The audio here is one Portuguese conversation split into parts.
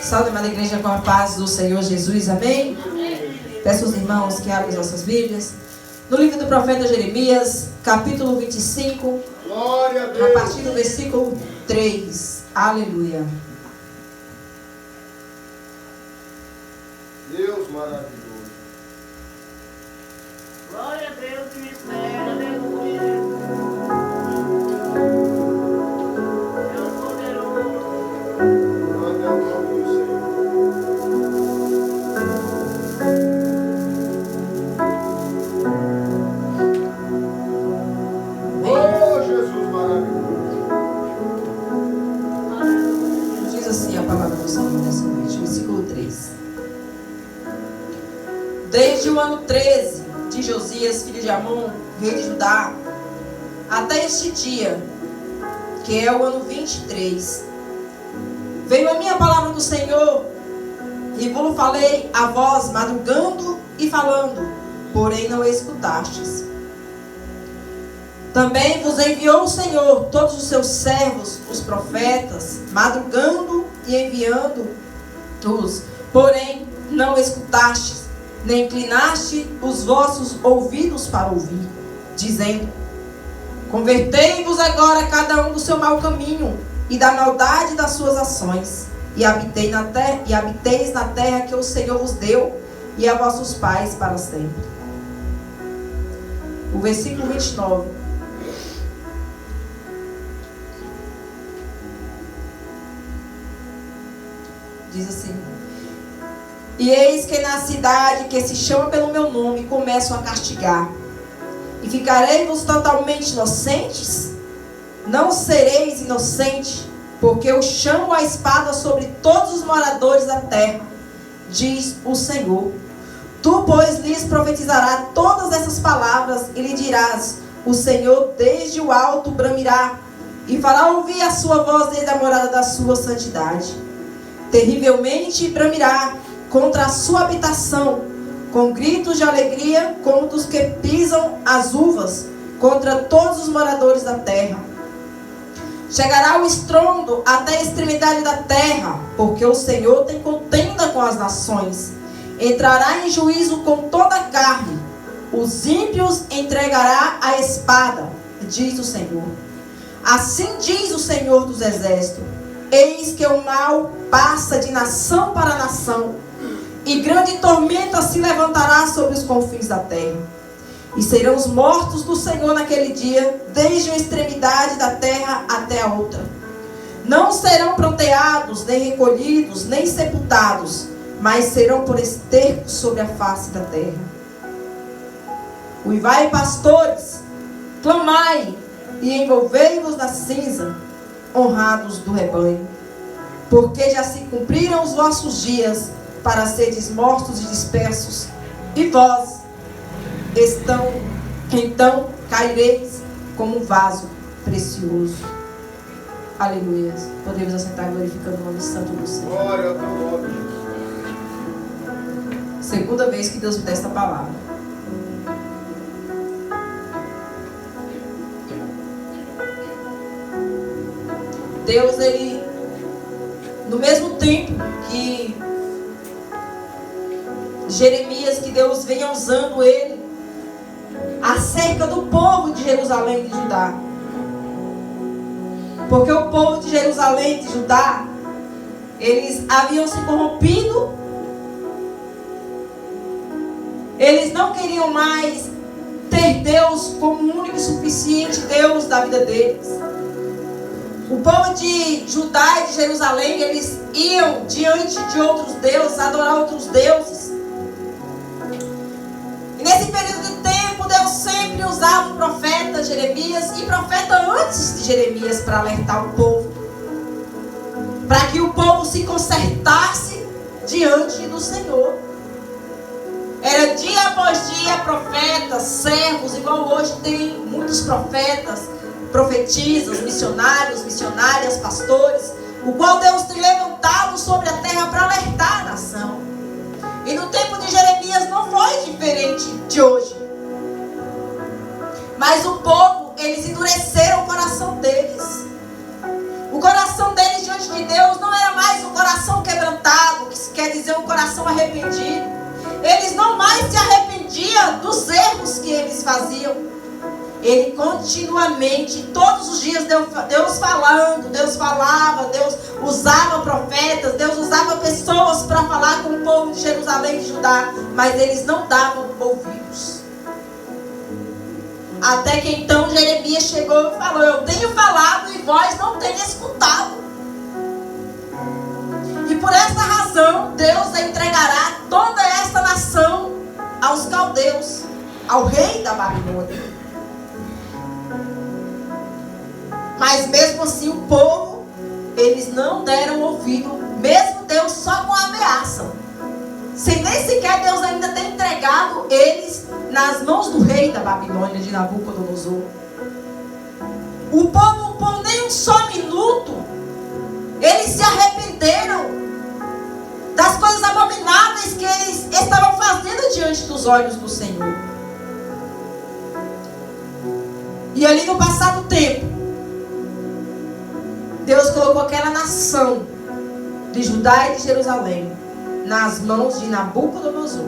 Salve, amada igreja, com a paz do Senhor Jesus, amém? Peço aos irmãos que abram as nossas Bíblias. No livro do profeta Jeremias, capítulo 25, glória a Deus. a partir do versículo 3. Aleluia. Deus maravilhoso. Glória a Deus e mistério, aleluia. Deus poderoso. Glória ao nome do Senhor. Oh, Jesus maravilhoso. Diz assim a palavra do Senhor nessa noite, versículo 3. Desde o ano 13 de Josias, filho de Amon, rei de Judá, até este dia, que é o ano 23, veio a minha palavra do Senhor, e vos falei a vós, madrugando e falando, porém não escutastes. Também vos enviou o Senhor todos os seus servos, os profetas, madrugando e enviando-os, porém não escutastes, nem inclinaste os vossos ouvidos para ouvir, dizendo: convertei-vos agora cada um do seu mau caminho e da maldade das suas ações, e habiteis na terra que o Senhor vos deu e a vossos pais para sempre. O versículo 29. Diz assim: e eis que na cidade que se chama pelo meu nome começam a castigar. E ficareis-vos totalmente inocentes? Não sereis inocentes, porque eu chamo a espada sobre todos os moradores da terra, diz o Senhor. Tu, pois, lhes profetizarás todas essas palavras e lhe dirás: o Senhor desde o alto bramirá, e fará ouvir a sua voz desde a morada da sua santidade. Terrivelmente bramirá contra a sua habitação, com gritos de alegria, como dos que pisam as uvas, contra todos os moradores da terra. Chegará o estrondo até a extremidade da terra, porque o Senhor tem contenda com as nações. Entrará em juízo com toda a carne. Os ímpios entregará à espada, diz o Senhor. Assim diz o Senhor dos exércitos: eis que o mal passa de nação para nação, e grande tormenta se levantará sobre os confins da terra. E serão os mortos do Senhor naquele dia, desde a extremidade da terra até a outra. Não serão pranteados, nem recolhidos, nem sepultados, mas serão por esterco sobre a face da terra. Uivai, pastores, clamai, e envolvei-vos na cinza, honrados do rebanho. Porque já se cumpriram os vossos dias, para seres mortos e dispersos, e vós então caireis como um vaso precioso. Aleluia. Podemos assentar glorificando o nome santo do Senhor. Glória ao teu nome, Jesus. Segunda vez que Deus me dá esta palavra. Deus, ele, no mesmo tempo que Jeremias, que Deus venha usando ele acerca do povo de Jerusalém e de Judá. Porque o povo de Jerusalém e de Judá, eles haviam se corrompido. Eles não queriam mais ter Deus como o único e suficiente Deus da vida deles. O povo de Judá e de Jerusalém, eles iam diante de outros deuses, adorar outros deuses. E nesse período de tempo, Deus sempre usava o profeta Jeremias e profeta antes de Jeremias para alertar o povo, para que o povo se consertasse diante do Senhor. Era dia após dia profetas, servos, igual hoje tem muitos profetas, profetisas, missionários, missionárias, pastores, o qual Deus tem levantado sobre a terra para alertar a nação. E no tempo de Jeremias não foi diferente de hoje. Mas o povo, eles endureceram o coração deles. O coração deles diante de Deus não era mais um coração quebrantado, coração arrependido. Eles não mais se arrependiam dos erros que eles faziam. Ele continuamente, todos os dias, Deus falando, Deus falava, Deus usava profetas, Deus usava pessoas para falar com o povo de Jerusalém e de Judá, mas eles não davam ouvidos. Até que então Jeremias chegou e falou: eu tenho falado e vós não tenho escutado. E por essa razão Deus entregará toda esta nação aos caldeus, ao rei da Babilônia. Mas mesmo assim o povo, eles não deram ouvido, mesmo Deus só com ameaça. Sem nem sequer Deus ainda ter entregado eles nas mãos do rei da Babilônia, de Nabucodonosor. O povo, por nem um só minuto, eles se arrependeram das coisas abomináveis que eles estavam fazendo diante dos olhos do Senhor. E ali no passado tempo, Deus colocou aquela nação de Judá e de Jerusalém nas mãos de Nabucodonosor.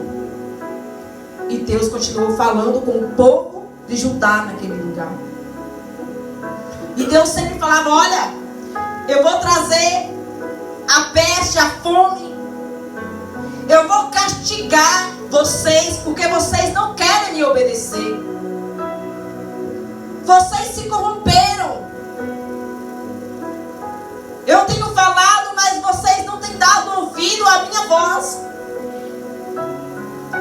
E Deus continuou falando com o povo de Judá naquele lugar. E Deus sempre falava: olha, eu vou trazer a peste, a fome. Eu vou castigar vocês porque vocês não querem me obedecer. Vocês se corromperam. Eu tenho falado, mas vocês não têm dado ouvido à minha voz.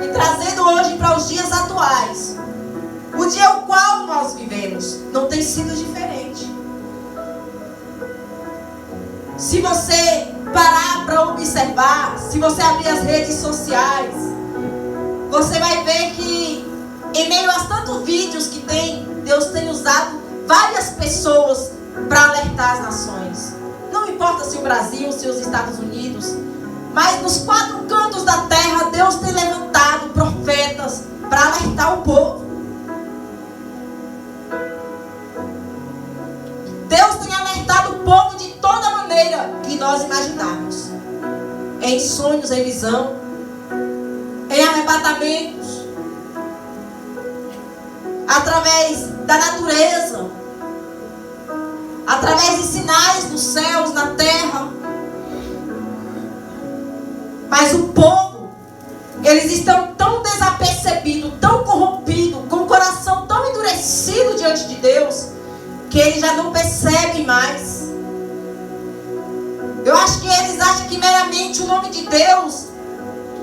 E trazendo hoje para os dias atuais, o dia ao qual nós vivemos não tem sido diferente. Se você parar para observar, se você abrir as redes sociais, você vai ver que em meio a tantos vídeos que tem, Deus tem usado várias pessoas para alertar as nações. Não importa se o Brasil, se os Estados Unidos, mas nos quatro cantos da terra, Deus tem levantado profetas para alertar o povo. Deus tem alertado o povo de toda maneira que nós imaginarmos. Em sonhos, em visão, em arrebatamentos, através da natureza, através de sinais nos céus, na terra. Mas o povo, eles estão tão desapercebidos, tão corrompidos, com o coração tão endurecido diante de Deus, que eles já não percebem mais. Eu acho que eles acham que meramente o nome de Deus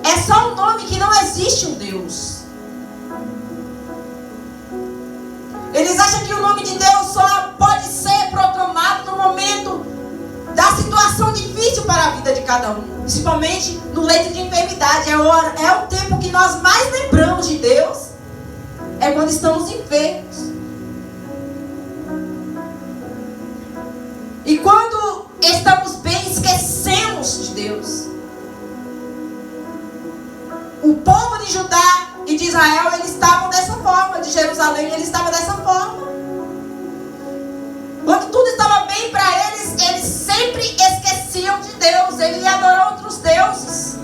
é só um nome, que não existe um Deus. Eles acham que o nome de Deus só pode ser proclamado no momento da situação difícil para a vida de cada um, principalmente no leito de enfermidade. É o tempo que nós mais lembramos de Deus, é quando estamos enfermos. E quando estamos bem, esquecemos de Deus. O povo de Judá e de Israel, eles estavam dessa forma. De Jerusalém, eles estavam dessa forma. Quando tudo estava bem para eles, eles sempre esqueciam de Deus. Eles iam adorar outros deuses.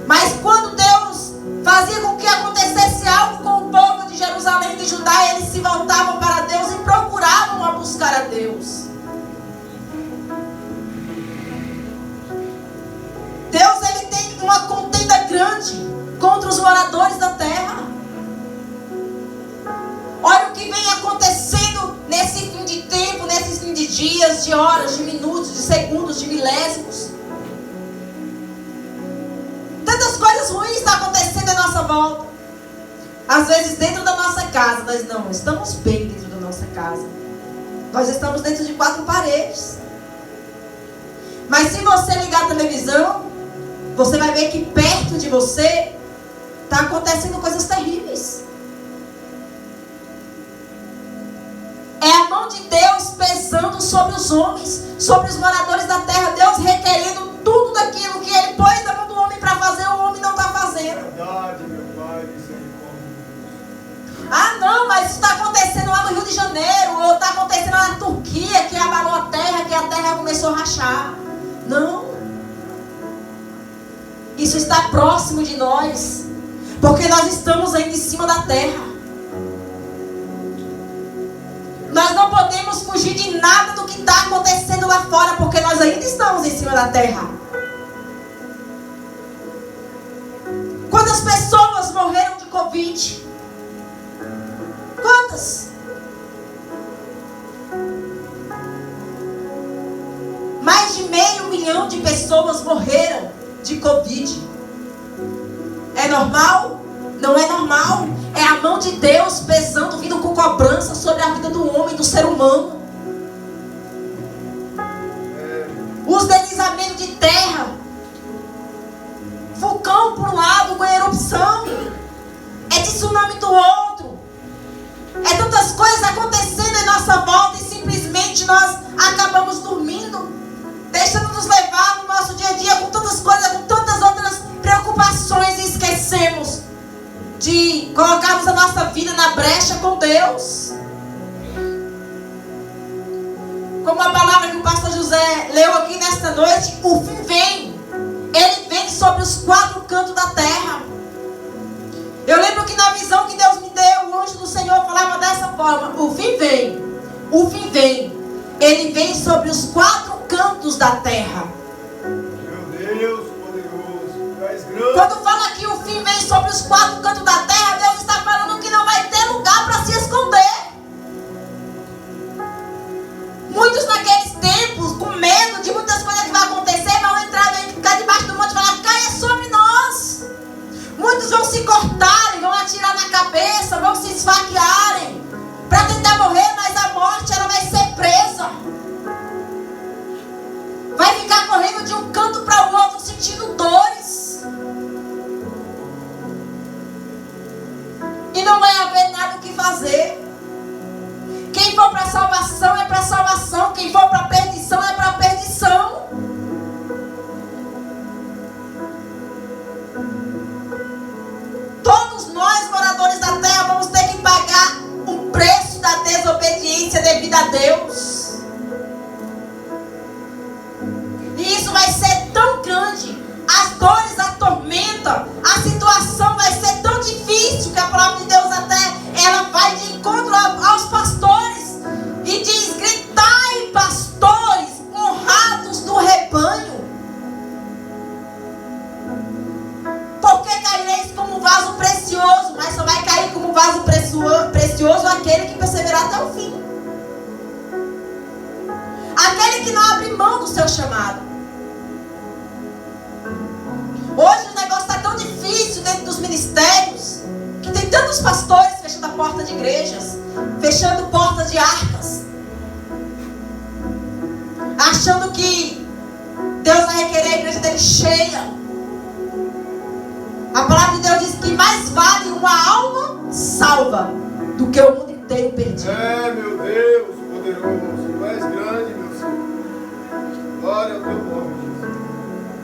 Mas quando Deus fazia com que acontecesse algo com o povo de Jerusalém e de Judá, eles se voltavam para Deus e procuravam a buscar a Deus. Deus, ele tem uma contenda grande contra os moradores da terra. Olha o que vem acontecendo nesse fim de tempo, nesses fim de dias, de horas, de minutos, de segundos, de milésimos. Tantas coisas ruins estão acontecendo à nossa volta. Às vezes dentro da nossa casa, nós não estamos bem dentro da nossa casa. Nós estamos dentro de quatro paredes. Mas se você ligar a televisão, você vai ver que perto de você está acontecendo coisas terríveis. É a mão de Deus pesando sobre os homens, sobre os moradores da terra. Deus requerendo tudo daquilo que Ele pôs na mão do homem para fazer, o homem não está fazendo. Verdade, meu Pai, misericórdia. Ah, não, mas isso está acontecendo lá no Rio de Janeiro, ou está acontecendo lá na Turquia, que abalou a terra, que a terra começou a rachar. Não. Isso está próximo de nós, porque nós estamos ainda em cima da terra. Nós não podemos fugir de nada do que está acontecendo lá fora, porque nós ainda estamos em cima da terra. Quantas pessoas morreram de Covid? Quantas? Mais de 500 mil de pessoas morreram de Covid. É normal? Não é normal. É a mão de Deus pesando, vindo com cobrança sobre a vida do homem, do ser humano. Os deslizamentos de terra, vulcão por um lado com erupção, é tsunami do outro, é tantas coisas acontecendo em nossa volta e simplesmente nós acabamos dormindo, deixando-nos levar no nosso dia a dia com tantas coisas, com tantas outras preocupações e esquecemos de colocarmos a nossa vida na brecha com Deus. Como a palavra que o pastor José leu aqui nesta noite, o fim vem. Ele vem sobre os 4 cantos da terra. Eu lembro que na visão que Deus me deu, o anjo do Senhor falava dessa forma: o fim vem, o fim vem. Ele vem sobre os 4 cantos da terra. Meu Deus, poderoso, tu és grande. Quando fala que o fim vem sobre os 4 cantos da terra, Deus está falando que não vai ter lugar para se esconder. Muitos naqueles tempos, com medo de muitas coisas que vão acontecer, vão entrar, vão ficar debaixo do monte e falar: caia sobre nós. Muitos vão se cortarem, vão atirar na cabeça, vão se esfaquearem para tentar morrer, mas a morte ela vai ser presa. Vai ficar correndo de um canto para o outro, sentindo dores. E não vai haver nada o que fazer. Quem for para salvação é para salvação. Quem for para perdição é para perdição. Todos nós, moradores da terra, vamos ter que pagar um preço da desobediência devido a Deus. E isso vai ser tão grande. As dores, a tormenta, a situação vai ser tão difícil que a palavra de Deus até ela vai de encontro aos pastores e diz: gritai, pastores honrados do rebanho, porque caireis como vaso precioso, mas só vai cair como vaso precioso aquele que perseverar até o fim, aquele que não abre mão do seu chamado. Hoje o negócio está tão difícil dentro dos ministérios, que tem tantos pastores fechando a porta de igrejas, fechando portas de arcas, achando que Deus vai requerer a igreja dele cheia. A palavra de Deus diz que mais vale uma alma salva do que o mundo inteiro perdido. É, meu Deus, poderoso, tu és grande, meu Senhor. Glória ao teu nome, Jesus.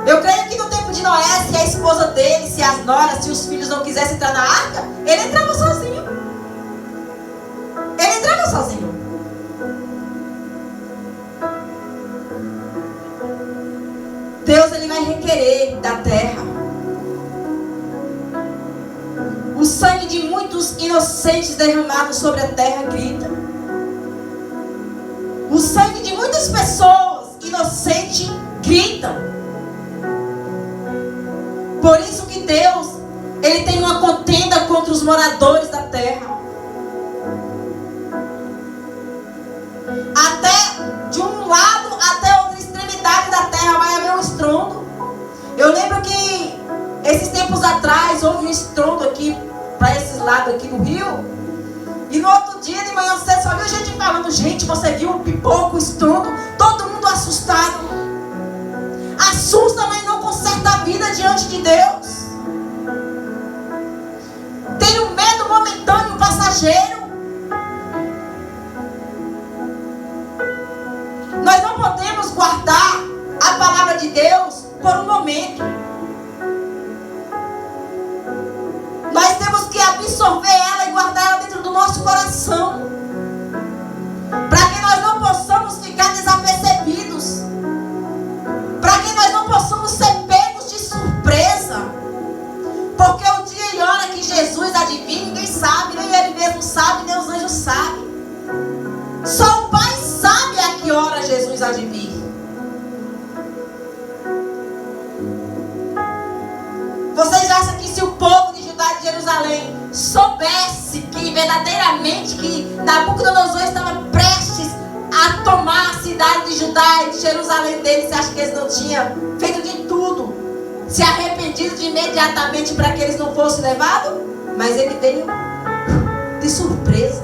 Eu creio que no tempo de Noé, se a esposa dele, se as noras, se os filhos não quisessem entrar na arca, ele entrava sozinho. Ele entrava sozinho. Deus ele vai requerer da terra. O sangue de muitos inocentes derramado sobre a terra grita. O sangue de muitas pessoas inocentes grita. Por isso que Deus, ele tem uma contenda contra os moradores da terra. Até de um lado até outra extremidade da terra vai haver um estrondo. Eu lembro que esses tempos atrás houve um estrondo aqui para esses lados aqui do rio. E no outro dia de manhã cedo só viu gente falando: gente, você viu um pipoco, estrondo? Todo mundo assustado. Assusta, mas não conserta a vida diante de Deus. Tem um medo momentâneo, passageiro. Nós não podemos guardar a palavra de Deus por um momento. Nós temos que absorver ela e guardar ela dentro do nosso coração, para que nós não possamos ficar desapercebidos, para que nós não possamos ser pegos de surpresa. Jerusalém soubesse que verdadeiramente que Nabucodonosor estava prestes a tomar a cidade de Judá e de Jerusalém deles, você acha que eles não tinham feito de tudo, se arrependido de imediatamente para que eles não fossem levados? Mas ele veio de surpresa.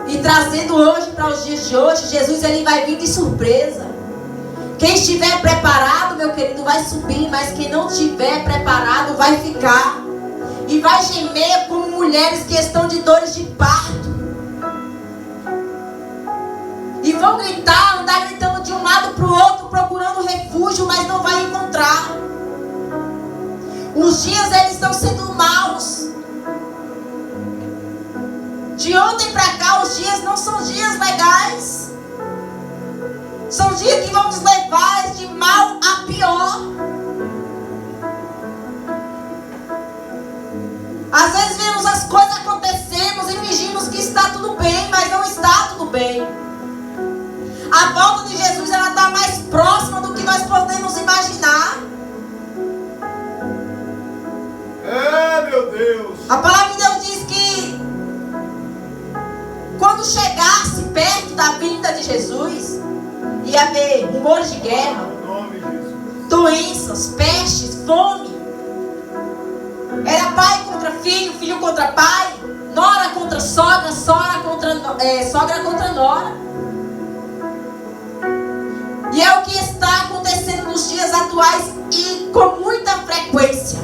E trazendo hoje para os dias de hoje, Jesus ele vai vir de surpresa. Quem estiver preparado, meu querido, vai subir, mas quem não estiver preparado vai ficar. E vai gemer como mulheres que estão de dores de parto. E vão gritar, andar gritando de um lado para o outro, procurando refúgio, mas não vai encontrar. Os dias eles estão sendo maus. De ontem para cá, os dias não são dias legais. São dias que vão nos levar de mal a pior. Às vezes vemos as coisas acontecendo e fingimos que está tudo bem, mas não está tudo bem. A volta de Jesus ela está mais próxima do que nós podemos imaginar. Meu Deus. A palavra de Deus diz que quando chegasse perto da vinda de Jesus, ia haver rumores de guerra, doenças, pestes, fome. Era pai contra filho, filho contra pai, nora contra sogra, sogra contra nora. E é o que está acontecendo nos dias atuais e com muita frequência.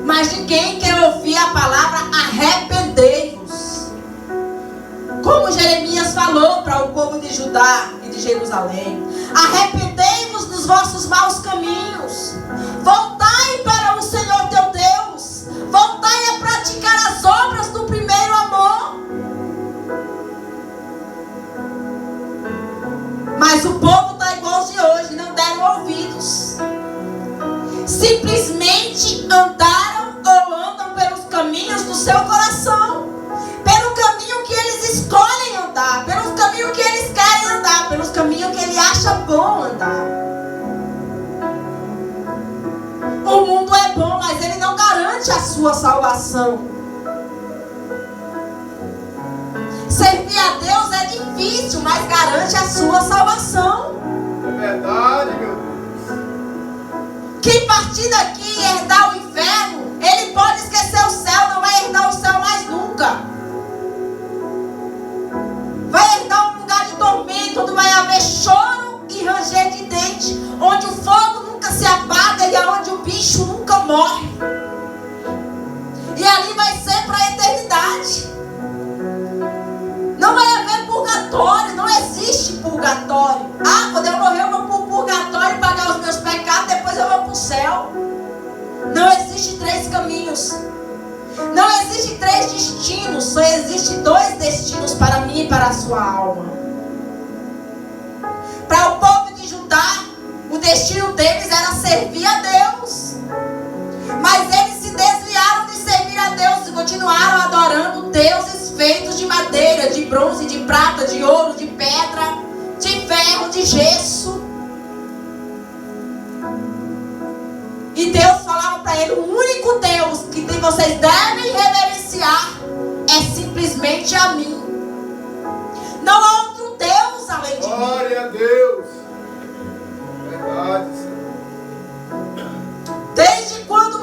Mas ninguém quer ouvir a palavra arrependei-vos. Como Jeremias falou para o povo de Judá e de Jerusalém: arrependei-vos dos vossos maus caminhos. Voltai para o Senhor teu Deus. Voltai a praticar as obras do primeiro amor. Mas o povo está igual aos de hoje, não deram ouvidos. Simplesmente andaram ou andam pelos caminhos do seu coração, pelo caminho que eles escolhem andar, pelos caminhos que eles querem andar, pelos caminhos que ele acha bom andar. O mundo é bom, mas ele não garante a sua salvação. Servir a Deus é difícil, mas garante a sua salvação. É verdade, meu Deus. Quem partir daqui e herdar o inferno, ele pode esquecer o céu, não vai herdar o céu mais nunca. Vai herdar um lugar de tormento, onde vai haver choro e ranger de dente, onde o fogo nunca se apaga e onde o bicho nunca morre. E ali vai ser para a eternidade. Não vai haver purgatório, não existe purgatório. Ah, quando eu morrer eu vou para o purgatório pagar os meus pecados, depois eu vou para o céu. Não existe 3 caminhos. Não existe 3 destinos, só existe 2 destinos para mim e para a sua alma. Para o povo de Judá, o destino deles era servir a Deus. Mas eles se desviaram de servir a Deus e continuaram adorando deuses feitos de madeira, de bronze, de prata, de ouro, de pedra, de ferro, de gesso. E Deus falava para ele: o único Deus que vocês devem reverenciar é simplesmente a mim. Não há outro Deus além de mim. Glória a Deus. Verdade, Senhor. Desde quando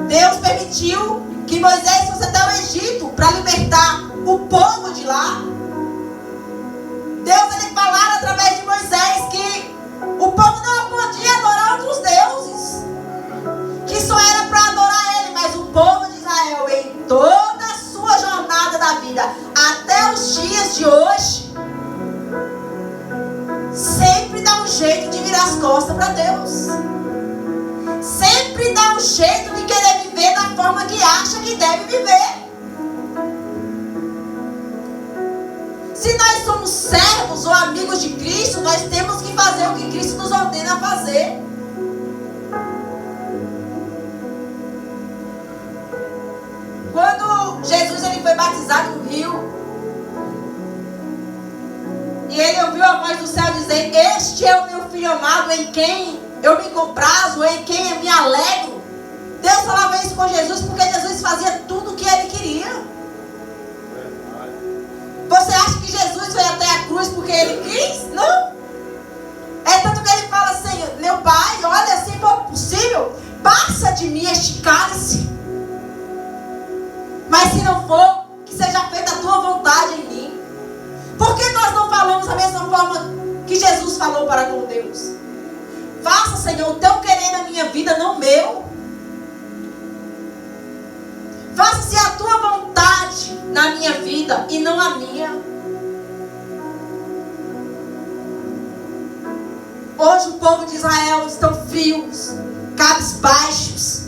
Deus permitiu que Moisés fosse até o Egito para libertar o povo de lá. Deus ele falara através de Moisés que o povo não podia adorar outros deuses, que só era para adorar ele. Mas o povo de Israel, em toda a sua jornada da vida até os dias de hoje, sempre dá um jeito de virar as costas para Deus. Sempre dá um jeito de querer viver da forma que acha que deve viver. Se nós somos servos ou amigos de Cristo, nós temos que fazer o que Cristo nos ordena a fazer. Quando Jesus ele foi batizado no rio, e ele ouviu a voz do céu dizendo: este é o meu filho amado, em quem eu me comprazo, em quem eu me alegro. Deus falava isso com Jesus porque Jesus fazia tudo o que ele queria. Você acha que Jesus foi até a cruz porque ele quis? Não. É tanto que ele fala assim: meu pai, olha, se for possível, passa de mim este cálice. Mas se não for, que seja feita a tua vontade em mim. Por que nós não falamos da mesma forma que Jesus falou para com Deus? Faça, Senhor, o teu querer na minha vida, não o meu. Faça-se a tua vontade na minha vida e não a minha. Hoje o povo de Israel estão frios, cabisbaixos.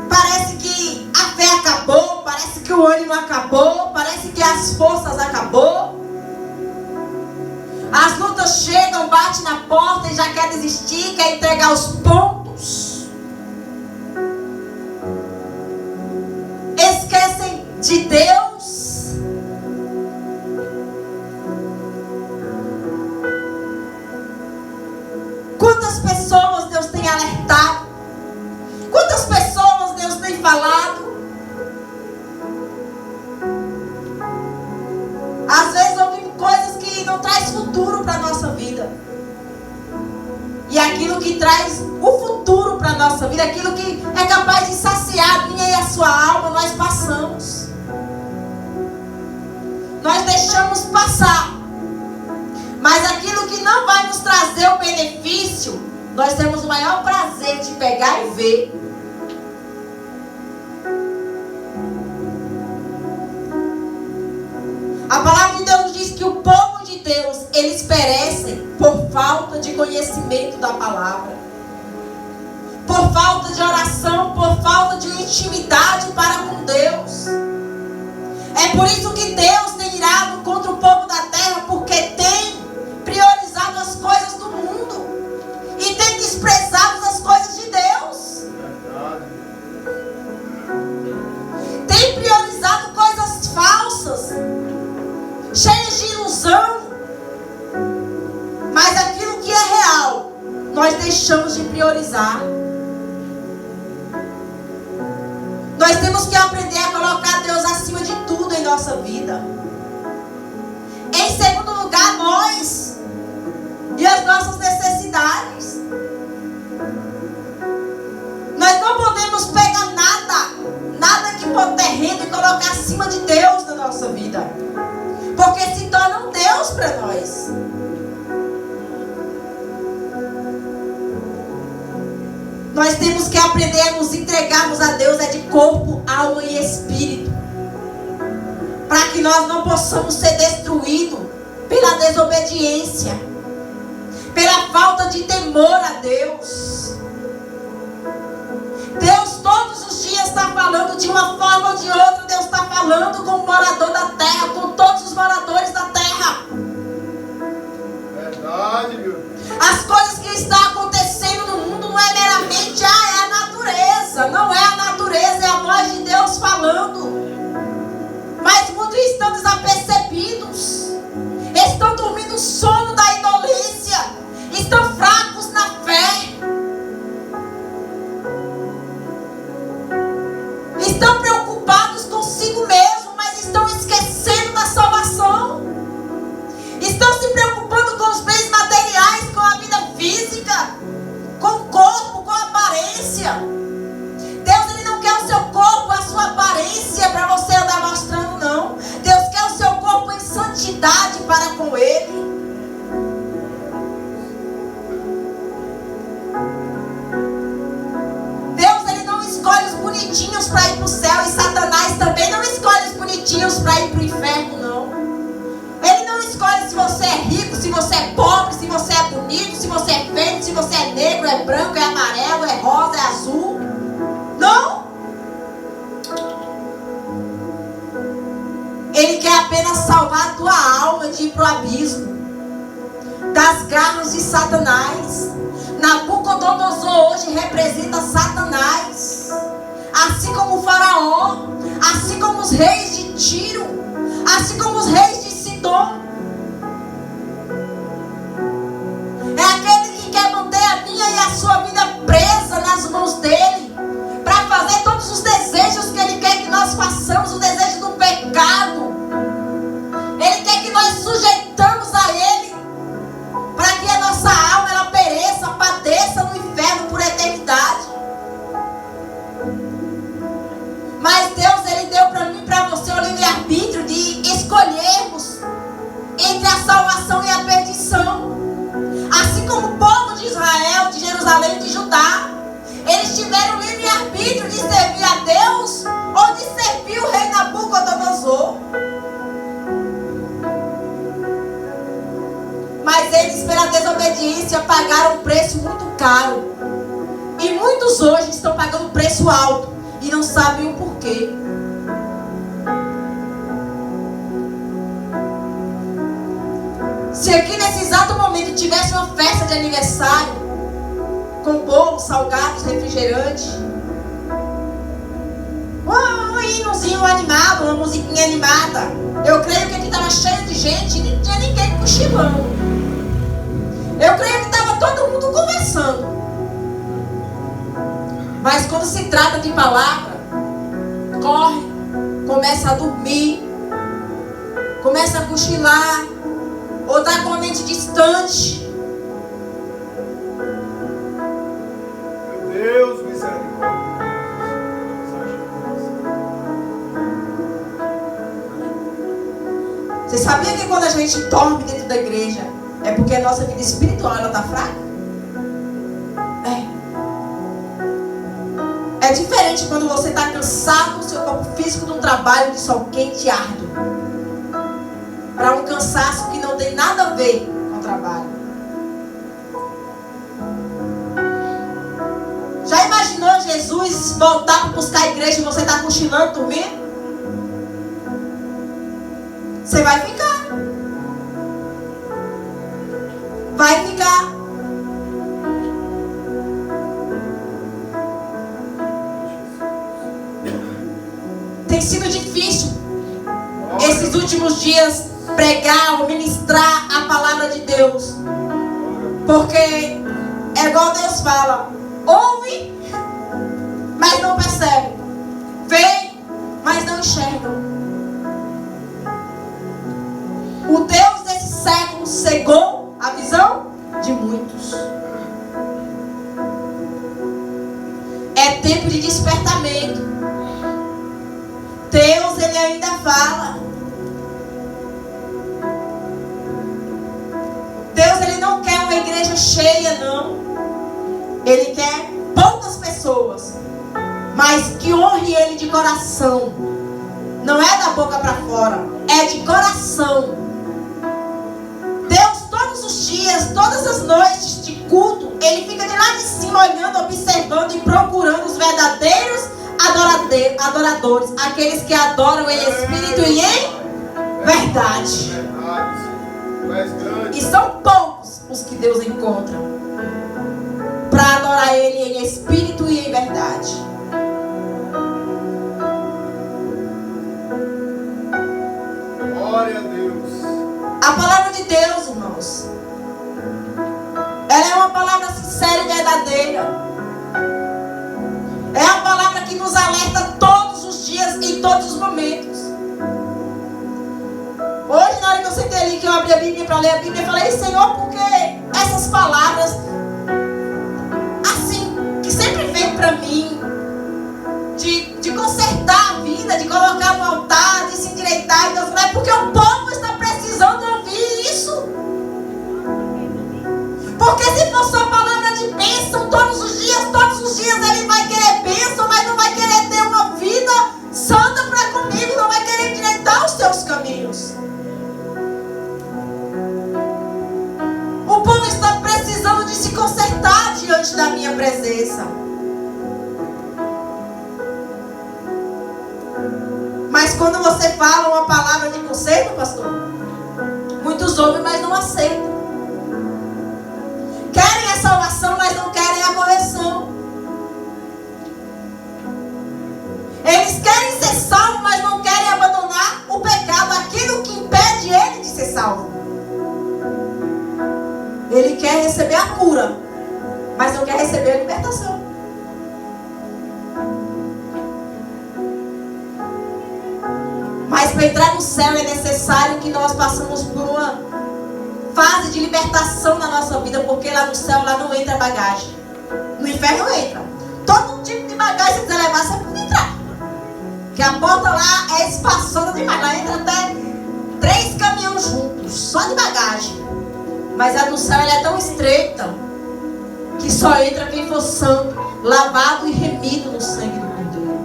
Parece que a fé acabou, parece que o ânimo acabou, parece que as forças acabou. As lutas chegam, bate na porta e já quer desistir, quer entregar os pontos. Esquecem de Deus. Quantas pessoas Deus tem alertado? Quantas pessoas Deus tem falado? Às vezes ouvimos coisas que não traz futuro para a nossa vida. E aquilo que traz o futuro para a nossa vida, aquilo que é capaz de saciar a minha e a sua alma, nós passamos. Nós deixamos passar. Mas aquilo que não vai nos trazer o benefício, nós temos o maior prazer de pegar e ver. A palavra de Deus diz que o povo de Deus, eles perecem por falta de conhecimento da palavra, por falta de oração, por falta de intimidade para com Deus. É por isso que Deus tem irado contra o povo da terra, porque tem priorizado as coisas do mundo e tem desprezado as coisas de Deus. Tem priorizado coisas falsas, cheias de ilusão. Mas aquilo que é real, nós deixamos de priorizar. Nós temos que aprender a colocar Deus acima de tudo em nossa vida. Em segundo lugar, nós e as nossas necessidades. Nós não podemos pegar nada que for terreno e colocar acima de Deus na nossa vida, porque se torna um Deus para nós. Nós temos que aprender a nos entregarmos a Deus, é de corpo, alma e espírito, para que nós não possamos ser destruídos pela desobediência, pela falta de temor a Deus. Deus todos os dias está falando de uma forma ou de outra. Deus está falando com o morador da terra, com todos os moradores da terra. Verdade, meu. As coisas que estão acontecendo no mundo não é meramente é a natureza. Não é a natureza, é a voz de Deus falando. Mas muitos estão desapercebidos, estão dormindo o sono da indolência, estão fracos na fé, estão preocupados consigo mesmo, mas estão esquecendo da salvação. Estão se preocupando com os bens materiais, com a vida física, com o corpo, com a aparência. Deus, ele não quer o seu corpo, a sua aparência para você andar mostrando, não. Deus quer o seu corpo em santidade para com ele. Deus, ele não escolhe os bonitinhos para ir para o céu, e Satanás também não escolhe os bonitinhos para ir para o inferno, não. Ele não escolhe se você é rico, se você é pobre, se você é bonito, se você é feio, se você é negro, é branco, é amarelo, é rosa, é azul. Não. Ele quer apenas salvar a tua alma de ir para o abismo, das garras de Satanás. Nabucodonosor hoje representa Satanás, assim como o faraó, assim como os reis de Tiro, assim como os reis de Sidom. sujeitamos a Ele, para que a nossa alma ela pereça, padeça no inferno por eternidade. Mas Deus, Ele deu para mim e para você o livre-arbítrio de escolhermos entre a salvação e a perdição. Assim como o povo de Israel, de Jerusalém e de Judá, eles tiveram o livre-arbítrio de servir a Deus ou de servir o rei Nabucodonosor. Mas eles, pela desobediência, pagaram um preço muito caro. E muitos hoje estão pagando um preço alto e não sabem o porquê. Se aqui nesse exato momento tivesse uma festa de aniversário, com bolos, salgados, refrigerante, um hinozinho animado, uma musiquinha animada, eu creio que aqui estava cheio de gente e não tinha ninguém cochilando. Eu creio que estava todo mundo conversando. Mas quando se trata de palavra, corre, começa a dormir, começa a cochilar, ou está com a mente distante. Meu Deus, misericórdia. Você sabia que quando a gente dorme dentro da igreja, é porque a nossa vida espiritual está fraca? É diferente quando você está cansado no seu corpo físico de um trabalho de sol quente e árduo, para um cansaço que não tem nada a ver com o trabalho. Já imaginou Jesus voltar para buscar a igreja e você está cochilando, dormindo? Você vai ficar. Vai ficar. Tem sido difícil esses últimos dias pregar ou ministrar a palavra de Deus, porque é igual Deus fala: ouve, mas não percebe, vê, mas não enxerga. O Deus desse século cegou a visão de muitos. É tempo de despertamento. Deus, Ele ainda fala. Deus, Ele não quer uma igreja cheia, não. Ele quer poucas pessoas, mas que honre Ele de coração. Não é da boca para fora, é de coração. Deus, todos os dias, todas as noites de culto, Ele fica de lá de cima olhando, observando e procurando os verdadeiros adoradores, aqueles que adoram em espírito e em verdade. E são poucos os que Deus encontra para adorar Ele em espírito e em verdade. Glória a Deus. A palavra de Deus, irmãos, ela é uma palavra sincera e verdadeira. É a palavra que nos alerta todos os dias, em todos os momentos. Hoje, na hora que eu sentei ali, que eu abri a Bíblia para ler a Bíblia, eu falei: Senhor, por que essas palavras assim, que sempre vem para mim, de consertar a vida, de colocar no altar, de se endireitar? Então eu falei: é porque o povo está precisando ouvir isso. Porque se for só palavra de bênção todos os dias ele vai querer bênção, mas não vai querer ter uma vida santa para comigo, não vai querer endireitar os seus caminhos. O povo está precisando de se consertar diante da minha presença. Mas quando você fala uma palavra de conserto, pastor, muitos ouvem, mas não aceitam. Querem a salvação, mas não querem a correção. Eles querem ser salvos, mas não querem abandonar o pecado, aquilo que impede ele de ser salvo. Ele quer receber a cura, mas não quer receber a libertação. Mas para entrar no céu é necessário que nós passemos por uma fase de libertação na nossa vida, porque lá no céu lá não entra bagagem. No inferno não entra. Todo tipo de bagagem, se quiser levar, você pode entrar. Porque a porta lá é espaçosa demais. Lá entra até 3 caminhões juntos, só de bagagem. Mas a do céu ela é tão estreita que só entra quem for santo, lavado e remido no sangue do Cordeiro.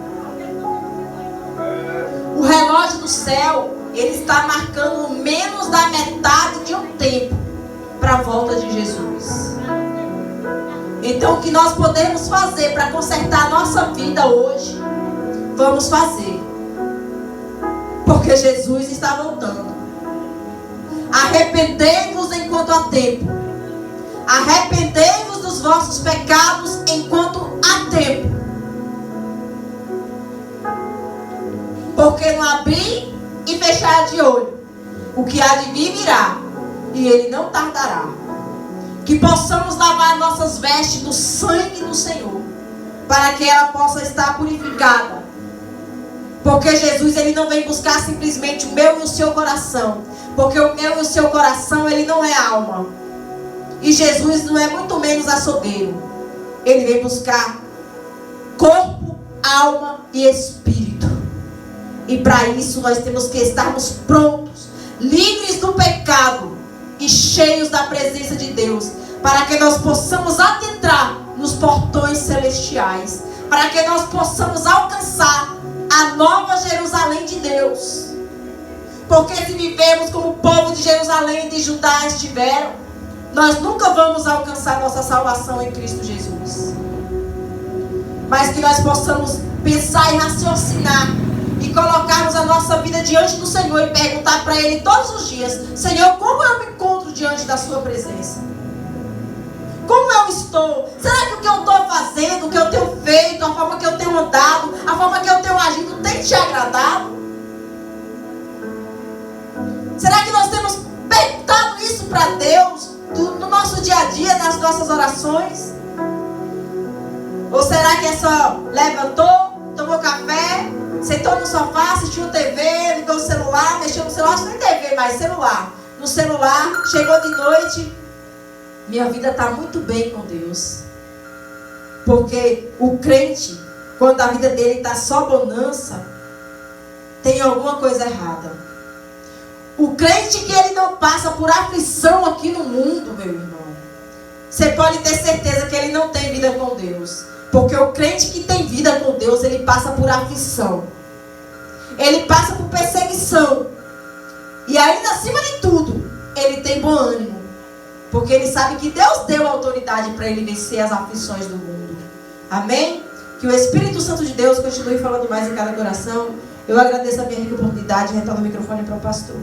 O relógio do céu, ele está marcando menos da metade de um tempo para a volta de Jesus. Então o que nós podemos fazer para consertar a nossa vida hoje, vamos fazer. Porque Jesus está voltando. Arrependei-vos enquanto há tempo. Arrependei-vos dos vossos pecados enquanto há tempo. Porque no abrir e fechar de olho, o que há de vir virá, e ele não tardará. Que possamos lavar nossas vestes no sangue do Senhor, para que ela possa estar purificada. Porque Jesus, ele não vem buscar simplesmente o meu e o seu coração. Porque o meu e o seu coração, ele não é alma. E Jesus não é muito menos açougueiro. Ele vem buscar corpo, alma e espírito. E para isso nós temos que estarmos prontos, livres do pecado e cheios da presença de Deus, para que nós possamos adentrar nos portões celestiais, para que nós possamos alcançar a nova Jerusalém de Deus. Porque se vivemos como o povo de Jerusalém e de Judá estiveram, nós nunca vamos alcançar nossa salvação em Cristo Jesus. Mas que nós possamos pensar e raciocinar e colocarmos a nossa vida diante do Senhor e perguntar para Ele todos os dias: Senhor, como eu me encontro diante da sua presença? Como eu estou? Será que o que eu estou fazendo, o que eu tenho feito, a forma que eu tenho andado, a forma que eu tenho agido tem te agradado? Será que nós temos perguntado isso para Deus no nosso dia a dia, nas nossas orações? Ou será que é só levantou, tomou café, sentou no sofá, assistiu TV, ligou o celular, mexeu no celular, não tem TV mais, celular. No celular, chegou de noite, minha vida está muito bem com Deus. Porque o crente, quando a vida dele está só bonança, tem alguma coisa errada. O crente que ele não passa por aflição aqui no mundo, meu irmão, você pode ter certeza que ele não tem vida com Deus. Porque o crente que tem vida com Deus, ele passa por aflição. Ele passa por perseguição. E ainda acima de tudo, ele tem bom ânimo. Porque ele sabe que Deus deu autoridade para ele vencer as aflições do mundo. Amém? Que o Espírito Santo de Deus continue falando mais em cada coração. Eu agradeço a minha rica oportunidade e retorno o microfone para o pastor.